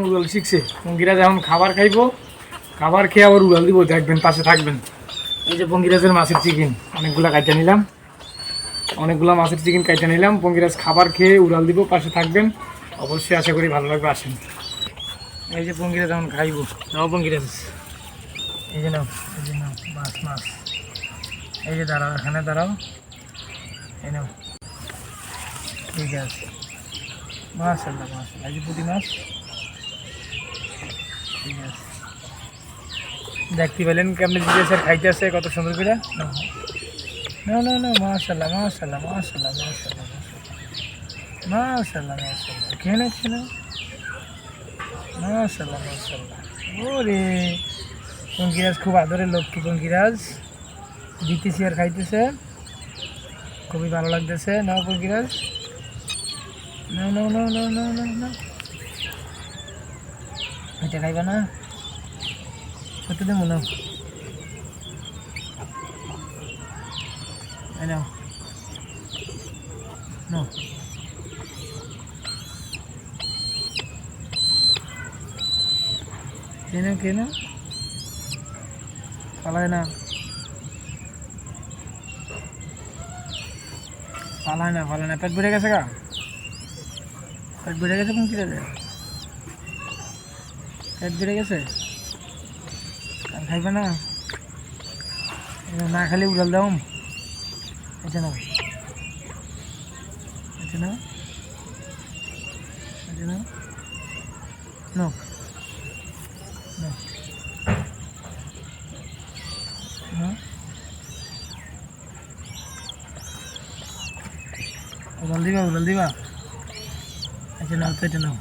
উড়াল শিখছে। পঙ্গিরাজ এখন খাবার খাইবো, খাবার খেয়ে আবার উড়াল দিব, দেখবেন পাশে থাকবেন। এই যে পঙ্গিরাজের মাছের চিকেন অনেকগুলো কাইটা নিলাম, অনেকগুলো মাছের চিকেন কাইটা নিলাম। পঙ্গিরাজ খাবার খেয়ে উড়াল দিব, পাশে থাকবেন। অবশ্যই আশা করি ভালো লাগবে, আসেন। এই যে পঙ্গিরাজ এখন খাইবো, নাও পঙ্গিরাজ, এই যে নাও, এই যে নাও মাছ মাছ, এই যে দাঁড়াও, এখানে দাঁড়াও, এই নাও, ঠিক আছে। মাশাআল্লাহ মাশাআল্লাহ, এই যে পুঁটি মাছ, ঠিক আছে। দেখতে পেলেন কেমনি দিতেছে, খাইতেছে কত সুন্দর করে। না না না, মাশাআল্লাহ মাশাআল্লাহ মাশাআল্লাহ মাশাআল্লাহ মাশাআল্লাহ মাশাআল্লাহ, খেয়ে খেয়ে মাশাআল্লাহ মাশাআল্লাহ। ওরে পঙ্কিরাজ খুব আদরের লক্ষ্মী পঙ্কিরাজ, দিতেছি আর খাইতেছে, খুবই ভালো লাগতেছে। নাও পঙ্কিরাজ, নাও নাও নাও নাও নাও নাও নাও, এটা খাইবা না? সত্যি দেবো, নাও নাও নাও, কেন পালায় না, পালায় না, পালায় না। পেট ভরে গেছে গা, পেট ভরে গেছে পঙ্কিরাজে, পেট ভরে গেছে, আর খাইবে না? না খালি উড়াল দাও, এটা নাও, এটা নাও, এটা নাও, নাও নাও, নাও, উড়াল দিবা, উড়াল দিবা, এটা নাও তো, এটা নাও,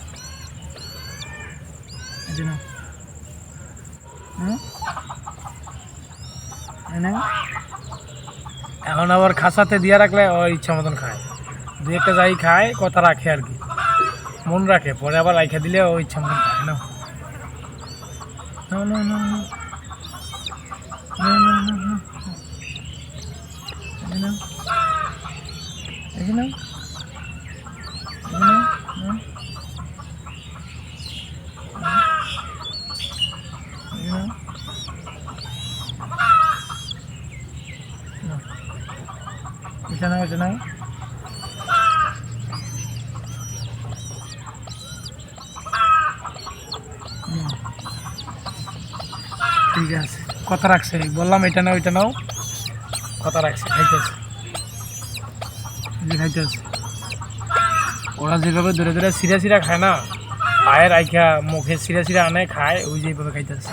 এটা নাও, এখন আবার খাসাতে দিয়ে রাখলে ও ইচ্ছা মতন খায়, দু একটা যাই খায়, কথা রাখে আর কি, মন রাখে, পরে আবার রাখা দিলে ও ইচ্ছা মতন খায়। না না না না এটা নাও, এটা নাও, ঠিক আছে। কথা রাখছে, বললাম এটা নাও, এটা নাও, কথা রাখছে, খাইতেছে, খাইতেছে। ওরা যেভাবে ধরে ধরে সিরা সিরা খায় না, পায়ের আইখা মুখে সিরা সিরা আনে খায়, ওই যেভাবে খাইতেছে।